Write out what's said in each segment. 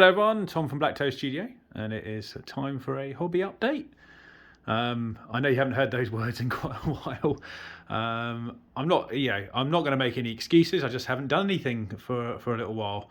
Hello everyone, Tom from Black Toe Studio, and it is time for a hobby update. I know you haven't heard those words in quite a while. I'm not going to make any excuses. I just haven't done anything for a little while.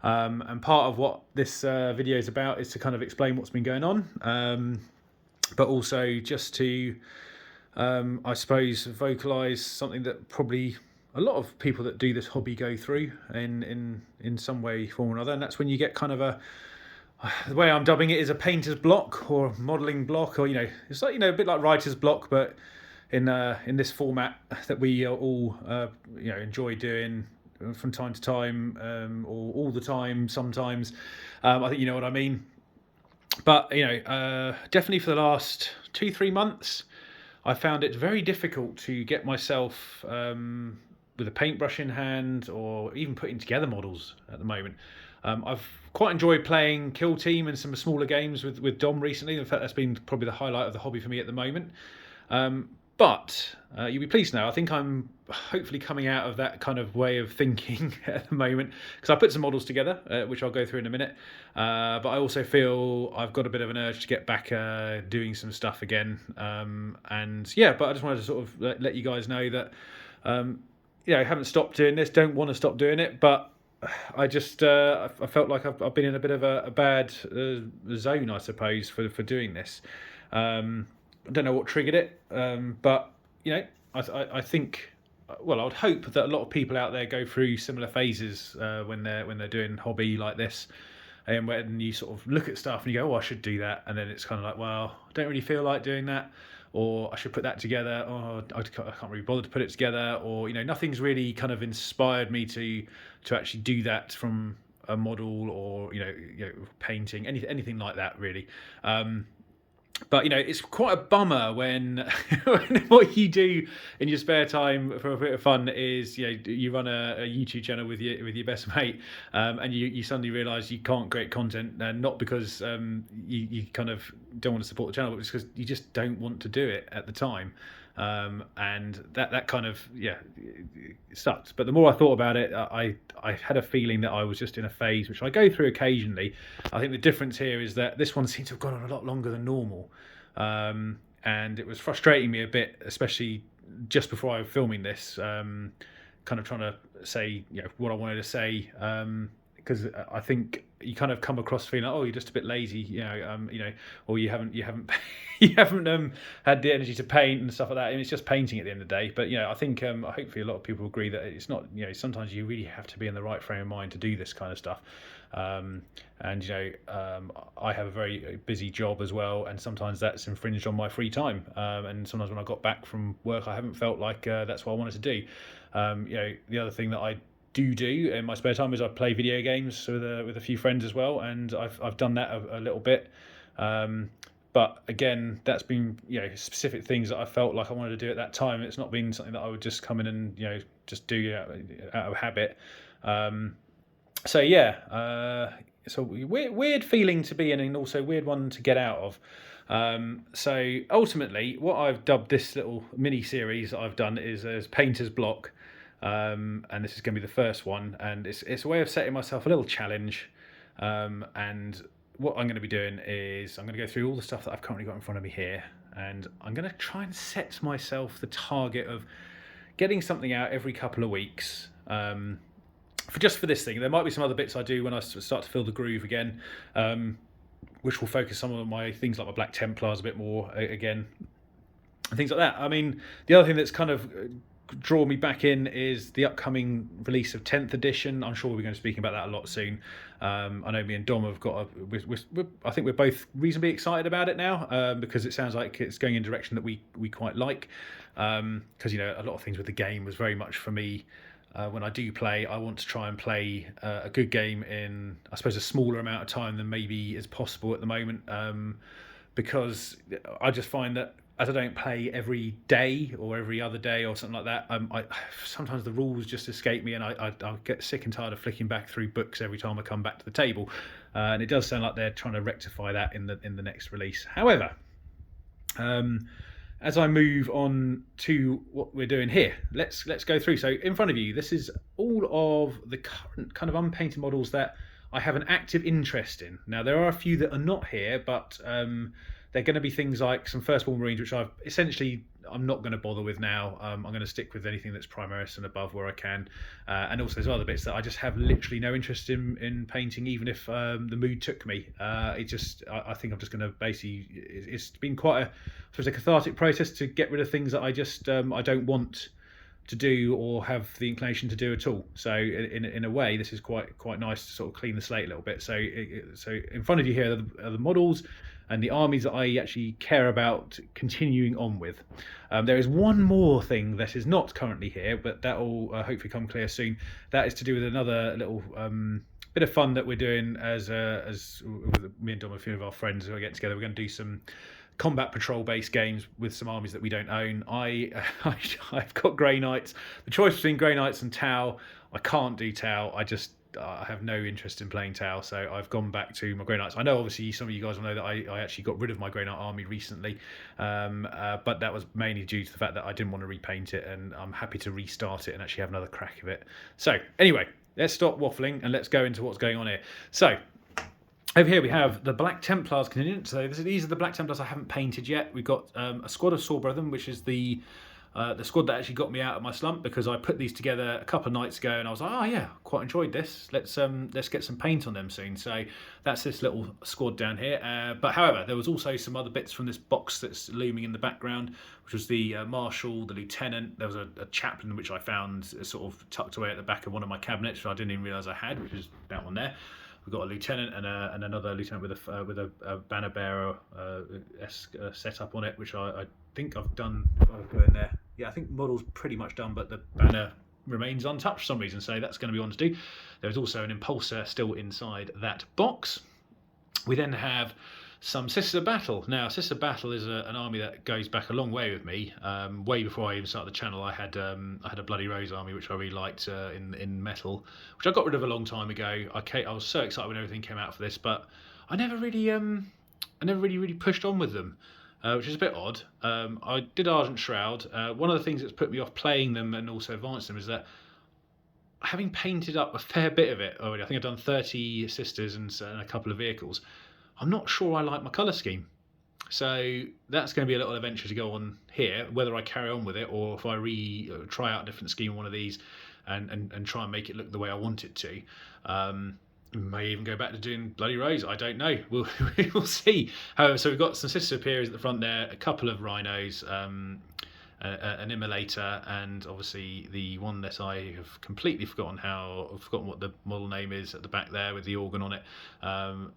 And part of what this video is about is to kind of explain what's been going on, but also just to, I suppose, vocalise something that probably a lot of people that do this hobby go through in some way, form or another, and that's when you get kind of the way I'm dubbing it is a painter's block or modelling block, or it's like a bit like writer's block, but in this format that we all enjoy doing from time to time, or all the time sometimes. I think you know what I mean. But definitely for the last 2-3 months, I found it very difficult to get myself with a paintbrush in hand, or even putting together models at the moment. I've quite enjoyed playing Kill Team and some smaller games with Dom recently. In fact, that's been probably the highlight of the hobby for me at the moment. But you'll be pleased to know, I think I'm hopefully coming out of that kind of way of thinking at the moment, because I put some models together, which I'll go through in a minute. But I also feel I've got a bit of an urge to get back doing some stuff again. And yeah, but I just wanted to sort of let you guys know that I haven't stopped doing this, don't want to stop doing it, but I just I felt like I've been in a bit of a bad zone, I suppose, for doing this. I don't know what triggered it, but I think, well, I would hope that a lot of people out there go through similar phases when they're doing hobby like this, and when you sort of look at stuff and you go, oh, I should do that, and then it's kind of like, well, I don't really feel like doing that, or I should put that together, or I can't really bother to put it together, or nothing's really kind of inspired me to actually do that from a model, or painting, anything like that really. But it's quite a bummer when, when what you do in your spare time for a bit of fun is you run a YouTube channel with your best mate, and you suddenly realise you can't create content, and not because you kind of don't want to support the channel, but just because you just don't want to do it at the time. And that kind of it sucked. But the more I thought about it, I had a feeling that I was just in a phase which I go through occasionally. I think the difference here is that this one seems to have gone on a lot longer than normal, and it was frustrating me a bit, especially just before I was filming this, kind of trying to say what I wanted to say, because I think you kind of come across feeling like, oh, you're just a bit lazy, or you haven't you haven't had the energy to paint and stuff like that. And it's just painting at the end of the day. But I think hopefully a lot of people agree that it's not. Sometimes you really have to be in the right frame of mind to do this kind of stuff. And I have a very busy job as well, and sometimes that's infringed on my free time. And sometimes when I got back from work, I haven't felt like that's what I wanted to do. The other thing that I do in my spare time is I play video games with a few friends as well, and I've done that a little bit. But again, that's been specific things that I felt like I wanted to do at that time. It's not been something that I would just come in and just do out of habit. So yeah, it's a weird feeling to be in, and also weird one to get out of. So ultimately, what I've dubbed this little mini series that I've done is Painter's Block. And this is going to be the first one, and it's a way of setting myself a little challenge. And what I'm going to be doing is I'm going to go through all the stuff that I've currently got in front of me here, and I'm going to try and set myself the target of getting something out every couple of weeks. For this thing, there might be some other bits I do when I start to feel the groove again, which will focus some of my things like my Black Templars a bit more again, and things like that. I mean, the other thing that's kind of draw me back in is the upcoming release of 10th edition. I'm sure we're going to be speaking about that a lot soon. I know me and Dom have got I think we're both reasonably excited about it now, because it sounds like it's going in a direction that we quite like, because a lot of things with the game was very much for me, when I do play, I want to try and play a good game in, I suppose, a smaller amount of time than maybe is possible at the moment, because I just find that as I don't play every day or every other day or something like that, sometimes the rules just escape me, and I'll get sick and tired of flicking back through books every time I come back to the table. And it does sound like they're trying to rectify that in the next release. However, as I move on to what we're doing here, let's go through. So in front of you, this is all of the current kind of unpainted models that I have an active interest in. Now, there are a few that are not here, but they're going to be things like some Firstborn Marines, which I'm not going to bother with now. I'm going to stick with anything that's Primaris and above where I can. And also there's other bits that I just have literally no interest in painting, even if the mood took me. I think I'm just going to basically, it's been quite a cathartic process to get rid of things that I just, I don't want to do or have the inclination to do at all. So in a way, this is quite nice to sort of clean the slate a little bit. So in front of you here are the models and the armies that I actually care about continuing on with. There is one more thing that is not currently here, but that will hopefully come clear soon. That is to do with another little bit of fun that we're doing as with me and Dom, a few of our friends who are getting together. We're going to do some combat patrol based games with some armies that we don't own. I've got Grey Knights. The choice between Grey Knights and Tau. I can't do Tau. I have no interest in playing Tau, so I've gone back to my Grey Knights. I know obviously some of you guys will know that I actually got rid of my Grey Knight army recently, but that was mainly due to the fact that I didn't want to repaint it, and I'm happy to restart it and actually have another crack of it. So anyway, let's stop waffling and let's go into what's going on here. So over here we have the Black Templars contingent. So these are the Black Templars I haven't painted yet. We've got a squad of Sawbrethren, which is the squad that actually got me out of my slump, because I put these together a couple of nights ago and I was like, oh yeah, quite enjoyed this. Let's get some paint on them soon. So that's this little squad down here. But however, there was also some other bits from this box that's looming in the background, which was the Marshal, the Lieutenant. There was a chaplain which I found sort of tucked away at the back of one of my cabinets, which I didn't even realise I had, which is that one there. We've got a lieutenant and another lieutenant with a banner bearer setup on it, which I think I've done. If I go in there, yeah, I think model's pretty much done, but the banner remains untouched for some reason, so that's going to be on to do. There's also an impulsor still inside that box. We then have some Sisters of Battle. Now, Sisters of Battle is an army that goes back a long way with me. Way before I even started the channel, I had a Bloody Rose army, which I really liked in metal, which I got rid of a long time ago. I was so excited when everything came out for this, but I never really pushed on with them, which is a bit odd. I did Argent Shroud. One of the things that's put me off playing them and also advanced them is that, having painted up a fair bit of it already, I think I've done 30 Sisters and a couple of vehicles, I'm not sure I like my colour scheme. So that's going to be a little adventure to go on here, whether I carry on with it or if I try out a different scheme on one of these and try and make it look the way I want it to. May even go back to doing Bloody Rose, I don't know. We'll see. However, so we've got some Sister Superiors at the front there, a couple of Rhinos, an Immolator, and obviously the one that I have completely forgotten what the model name is at the back there with the organ on it.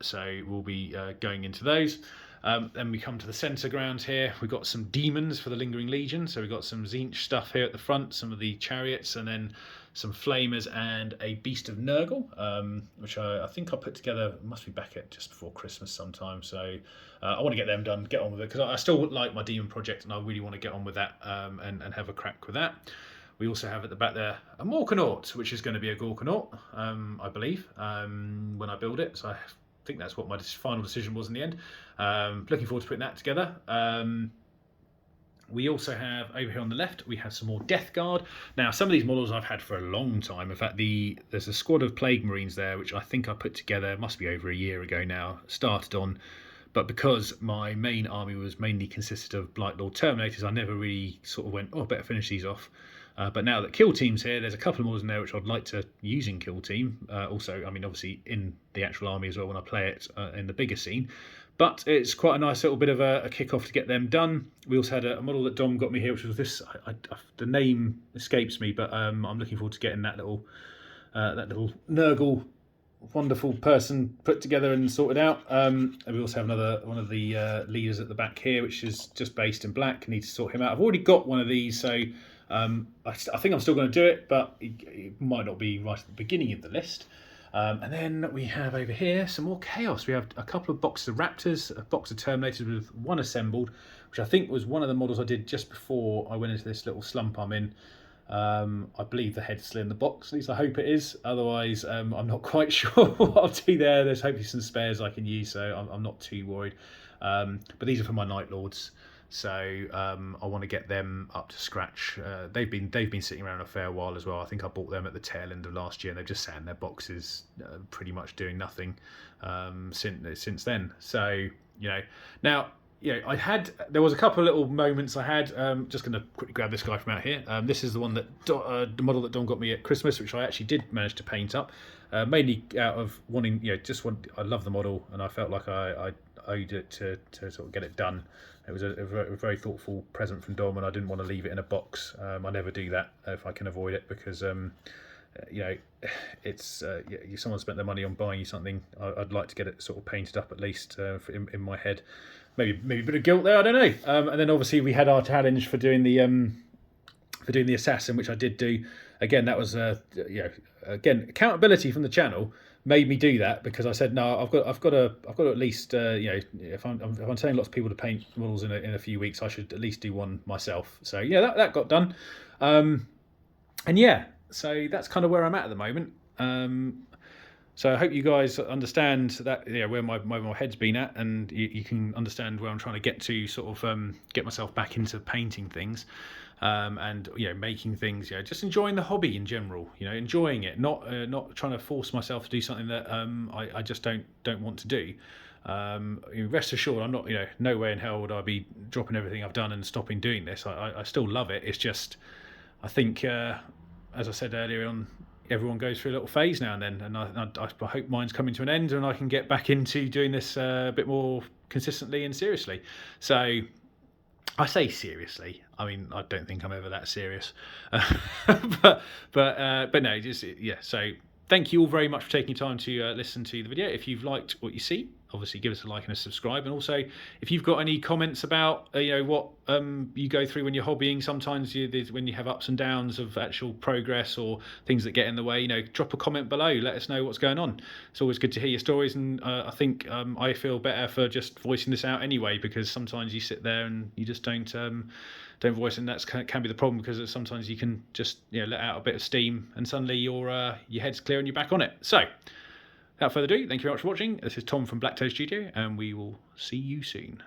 So we'll be going into those. Then we come to the centre ground here. We've got some demons for the Lingering Legion. So we've got some Tzeentch stuff here at the front, some of the chariots, and then some flamers and a Beast of Nurgle, which I think I put together, must be back at just before Christmas sometime. So I want to get them done, get on with it, because I still like my demon project and I really want to get on with that and have a crack with that. We also have at the back there a Morkanaut, which is going to be a Gorkanaut, I believe, when I build it. So I think that's what my final decision was in the end. Looking forward to putting that together. We also have, over here on the left, we have some more Death Guard. Now, some of these models I've had for a long time. In fact, there's a squad of Plague Marines there, which I think I put together, must be over a year ago now, started on. But because my main army was mainly consisted of Blightlord Terminators, I never really sort of went, oh, I better finish these off. But now that Kill Team's here, there's a couple of models in there which I'd like to use in Kill Team. Also, I mean, obviously in the actual army as well when I play it in the bigger scene. But it's quite a nice little bit of a kick-off to get them done. We also had a model that Dom got me here, which was this. The name escapes me, but I'm looking forward to getting that little Nurgle wonderful person put together and sorted out. And we also have another one of the leaders at the back here, which is just based in black. I need to sort him out. I've already got one of these, so I think I'm still going to do it, but it might not be right at the beginning of the list. And then we have over here some more chaos. We have a couple of boxes of Raptors, a box of Terminators with one assembled, which I think was one of the models I did just before I went into this little slump I'm in. I believe the head's still in the box, at least I hope it is. Otherwise, I'm not quite sure what I'll do there. There's hopefully some spares I can use, so I'm not too worried. But these are for my Night Lords. So I want to get them up to scratch. They've been sitting around a fair while as well. I think I bought them at the tail end of last year, and they've just sat in their boxes, pretty much doing nothing since then. So now. There was a couple of little moments I had. Just going to quickly grab this guy from out here. This is the one that the model that Don got me at Christmas, which I actually did manage to paint up, mainly out of wanting, I love the model, and I felt like I owed it to sort of get it done. It was a very thoughtful present from Dom, and I didn't want to leave it in a box. I never do that if I can avoid it, because it's someone spent their money on buying you something. I'd like to get it sort of painted up at least in my head. Maybe a bit of guilt there, I don't know. And then obviously we had our challenge for doing the assassin, which I did do. Again, that was again, accountability from the channel made me do that, because I said no, I've got to at least if I'm telling lots of people to paint models in a few weeks, I should at least do one myself. So yeah, that got done. And yeah, so that's kind of where I'm at the moment. So I hope you guys understand that, where my head's been at, and you can understand where I'm trying to get to, sort of get myself back into painting things, and making things, just enjoying the hobby in general, enjoying it, not trying to force myself to do something that I just don't want to do. Rest assured, I'm not, no way in hell would I be dropping everything I've done and stopping doing this. I still love it. It's just, I think, as I said earlier on, everyone goes through a little phase now and then, and I hope mine's coming to an end and I can get back into doing this a bit more consistently and seriously. So I say seriously, I mean, I don't think I'm ever that serious, but no, just so thank you all very much for taking time to listen to the video. If you've liked what you see, obviously give us a like and a subscribe. And also, if you've got any comments about what you go through when you're hobbying, sometimes when you have ups and downs of actual progress or things that get in the way, drop a comment below. Let us know what's going on. It's always good to hear your stories, and I think I feel better for just voicing this out anyway, because sometimes you sit there and you just don't voice, and that can be the problem, because sometimes you can just let out a bit of steam and suddenly your head's clear and you're back on it. So without further ado, thank you very much for watching. This is Tom from Blacktoad Studio, and we will see you soon.